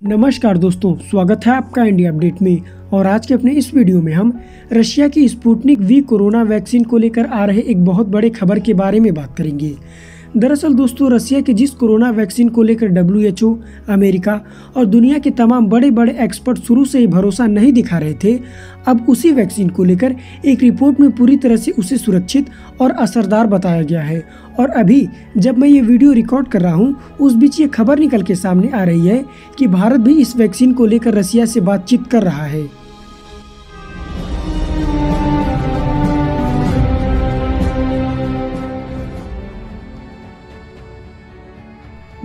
नमस्कार दोस्तों, स्वागत है आपका इंडिया अपडेट में। और आज के अपने इस वीडियो में हम रशिया की स्पुतनिक वी कोरोना वैक्सीन को लेकर आ रहे एक बहुत बड़े खबर के बारे में बात करेंगे। दरअसल दोस्तों, रशिया के जिस कोरोना वैक्सीन को लेकर WHO, अमेरिका और दुनिया के तमाम बड़े बड़े एक्सपर्ट शुरू से ही भरोसा नहीं दिखा रहे थे, अब उसी वैक्सीन को लेकर एक रिपोर्ट में पूरी तरह से उसे सुरक्षित और असरदार बताया गया है। और अभी जब मैं ये वीडियो रिकॉर्ड कर रहा हूँ, उस बीच ये खबर निकल के सामने आ रही है कि भारत भी इस वैक्सीन को लेकर रशिया से बातचीत कर रहा है।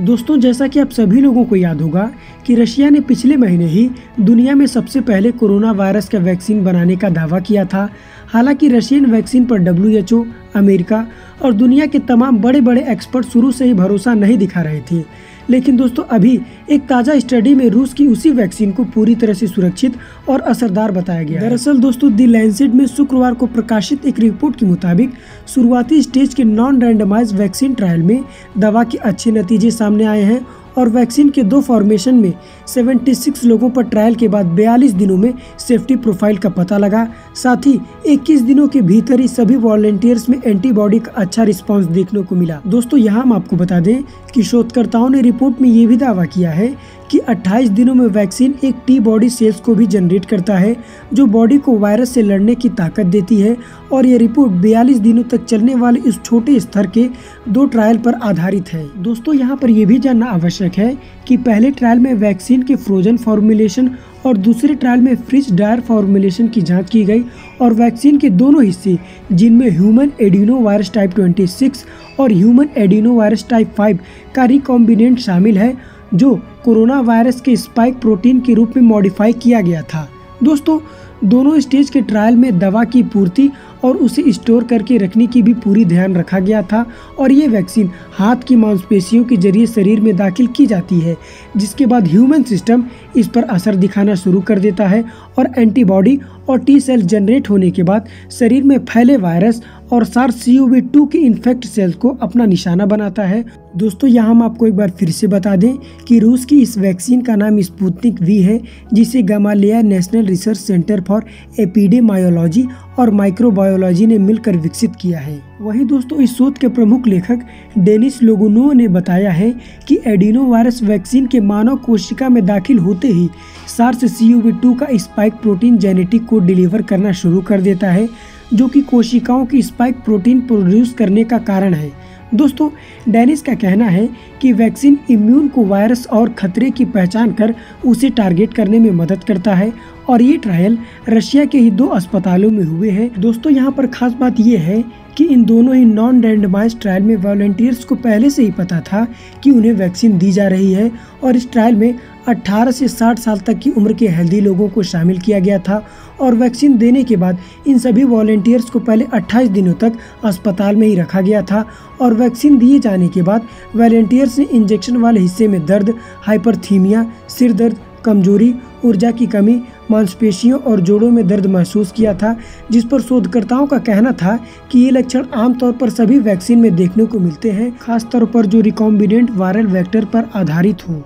दोस्तों, जैसा कि आप सभी लोगों को याद होगा कि रशिया ने पिछले महीने ही दुनिया में सबसे पहले कोरोना वायरस का वैक्सीन बनाने का दावा किया था। हालांकि रशियन वैक्सीन पर WHO, अमेरिका और दुनिया के तमाम बड़े बड़े एक्सपर्ट शुरू से ही भरोसा नहीं दिखा रहे थे। लेकिन दोस्तों, अभी एक ताज़ा स्टडी में रूस की उसी वैक्सीन को पूरी तरह से सुरक्षित और असरदार बताया गया। दरअसल दोस्तों, दी लैंसेट में शुक्रवार को प्रकाशित एक रिपोर्ट के मुताबिक शुरुआती स्टेज के नॉन रैंडमाइज्ड वैक्सीन ट्रायल में दवा के अच्छे नतीजे सामने आए हैं और वैक्सीन के 2 फॉर्मेशन में 76 लोगों पर ट्रायल के बाद 42 दिनों में सेफ्टी प्रोफाइल का पता लगा। साथ ही 21 दिनों के भीतर ही सभी वॉलंटियर्स में एंटीबॉडी का अच्छा रिस्पांस देखने को मिला। दोस्तों, यहाँ हम आपको बता दें कि शोधकर्ताओं ने रिपोर्ट में ये भी दावा किया है कि 28 दिनों में वैक्सीन एक टी बॉडी सेल्स को भी जनरेट करता है, जो बॉडी को वायरस से लड़ने की ताकत देती है। और ये रिपोर्ट 42 दिनों तक चलने वाले इस छोटे स्तर के 2 ट्रायल पर आधारित है। दोस्तों, यहाँ पर यह भी जानना आवश्यक है कि पहले ट्रायल में वैक्सीन के फ्रोजन फॉर्मुलेशन और दूसरे ट्रायल में फ्रिज ड्रायर फॉर्मुलेशन की जांच की गई और वैक्सीन के दोनों हिस्से, जिनमें ह्यूमन एडिनो वायरस टाइप 26 और ह्यूमन एडिनो वायरस टाइप 5 का रिकॉम्बिनेंट शामिल है, जो कोरोना वायरस के स्पाइक प्रोटीन के रूप में मॉडिफाई किया गया था। दोस्तों, दोनों स्टेज के ट्रायल में दवा की पूर्ति और उसे स्टोर करके रखने की भी पूरी ध्यान रखा गया था। और ये वैक्सीन हाथ की मांसपेशियों के जरिए शरीर में दाखिल की जाती है, जिसके बाद ह्यूमन सिस्टम इस पर असर दिखाना शुरू कर देता है और एंटीबॉडी और टी सेल जनरेट होने के बाद शरीर में फैले वायरस और SARS-CoV-2 के इन्फेक्ट सेल्स को अपना निशाना बनाता है। दोस्तों, यहाँ हम आपको एक बार फिर से बता दें कि रूस की इस वैक्सीन का नाम स्पुतनिक वी है, जिसे Gamaleya national research center for epidemiology और माइक्रोबायोलॉजी ने मिलकर विकसित किया है। वहीं दोस्तों, इस शोध के प्रमुख लेखक डेनिस लोगुनोव ने बताया है कि एडिनो वायरस वैक्सीन के मानव कोशिका में दाखिल होते ही SARS-CoV-2 का spike protein genetic code deliver करना शुरू कर देता है, जो कि कोशिकाओं की स्पाइक प्रोटीन प्रोड्यूस करने का कारण है। दोस्तों, डेनिस का कहना है कि वैक्सीन इम्यून को वायरस और खतरे की पहचान कर उसे टारगेट करने में मदद करता है और ये ट्रायल रशिया के ही 2 अस्पतालों में हुए हैं। दोस्तों, यहाँ पर खास बात ये है कि इन दोनों ही नॉन रैंडमाइज्ड ट्रायल में वॉलंटियर्स को पहले से ही पता था कि उन्हें वैक्सीन दी जा रही है और इस ट्रायल में 18 से 60 साल तक की उम्र के हेल्दी लोगों को शामिल किया गया था। और वैक्सीन देने के बाद इन सभी वॉलंटियर्स को पहले 28 दिनों तक अस्पताल में ही रखा गया था और वैक्सीन दिए जाने के बाद वॉलंटियर्स ने इंजेक्शन वाले हिस्से में दर्द, हाइपरथीमिया, सिर दर्द, कमजोरी, ऊर्जा की कमी, मांसपेशियों और जोड़ों में दर्द महसूस किया था, जिस पर शोधकर्ताओं का कहना था कि ये लक्षण आमतौर पर सभी वैक्सीन में देखने को मिलते हैं, खासतौर पर जो रिकॉम्बिनेंट वायरल वेक्टर पर आधारित हों।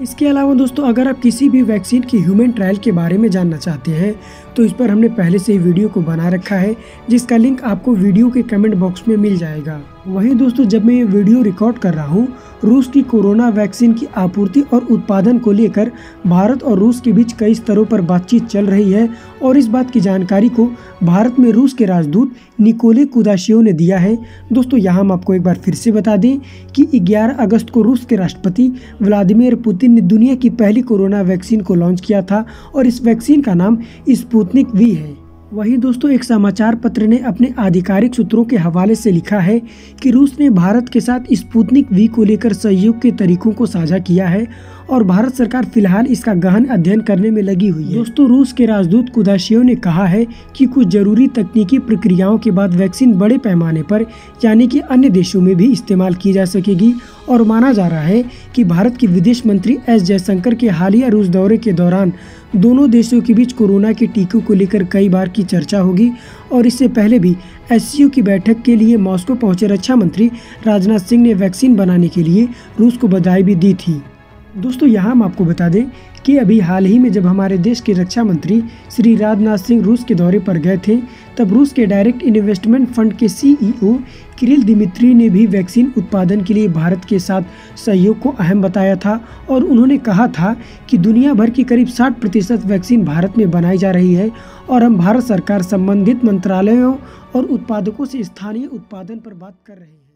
इसके अलावा दोस्तों, अगर आप किसी भी वैक्सीन की ह्यूमन ट्रायल के बारे में जानना चाहते हैं तो इस पर हमने पहले से ही वीडियो को बना रखा है, जिसका लिंक आपको वीडियो के कमेंट बॉक्स में मिल जाएगा। वहीं दोस्तों, जब मैं ये वीडियो रिकॉर्ड कर रहा हूँ, रूस की कोरोना वैक्सीन की आपूर्ति और उत्पादन को लेकर भारत और रूस के बीच कई स्तरों पर बातचीत चल रही है और इस बात की जानकारी को भारत में रूस के राजदूत निकोले कुदाशेव ने दिया है। दोस्तों, यहाँ हम आपको एक बार फिर से बता दें कि 11 अगस्त को रूस के राष्ट्रपति व्लादिमीर पुतिन ने दुनिया की पहली कोरोना वैक्सीन को लॉन्च किया था और इस वैक्सीन का नाम स्पुतनिक वी है। वहीं दोस्तों, एक समाचार पत्र ने अपने आधिकारिक सूत्रों के हवाले से लिखा है कि रूस ने भारत के साथ स्पुतनिक वी को लेकर सहयोग के तरीकों को साझा किया है और भारत सरकार फिलहाल इसका गहन अध्ययन करने में लगी हुई है। दोस्तों, रूस के राजदूत कुदाशेव ने कहा है कि कुछ जरूरी तकनीकी प्रक्रियाओं के बाद वैक्सीन बड़े पैमाने पर यानी कि अन्य देशों में भी इस्तेमाल की जा सकेगी और माना जा रहा है कि भारत के विदेश मंत्री S जयशंकर के हालिया रूस दौरे के दौरान दोनों देशों के बीच कोरोना के टीकों को लेकर कई बार की चर्चा होगी और इससे पहले भी SCO की बैठक के लिए मॉस्को पहुंचे रक्षा मंत्री राजनाथ सिंह ने वैक्सीन बनाने के लिए रूस को बधाई भी दी थी। दोस्तों यहाँ हम आपको बता दें कि अभी हाल ही में जब हमारे देश के रक्षा मंत्री श्री राजनाथ सिंह रूस के दौरे पर गए थे, तब रूस के डायरेक्ट इन्वेस्टमेंट फंड के सीईओ किरिल दिमित्री ने भी वैक्सीन उत्पादन के लिए भारत के साथ सहयोग को अहम बताया था और उन्होंने कहा था कि दुनिया भर की करीब 60% वैक्सीन भारत में बनाई जा रही है और हम भारत सरकार संबंधित मंत्रालयों और उत्पादकों से स्थानीय उत्पादन पर बात कर रहे हैं।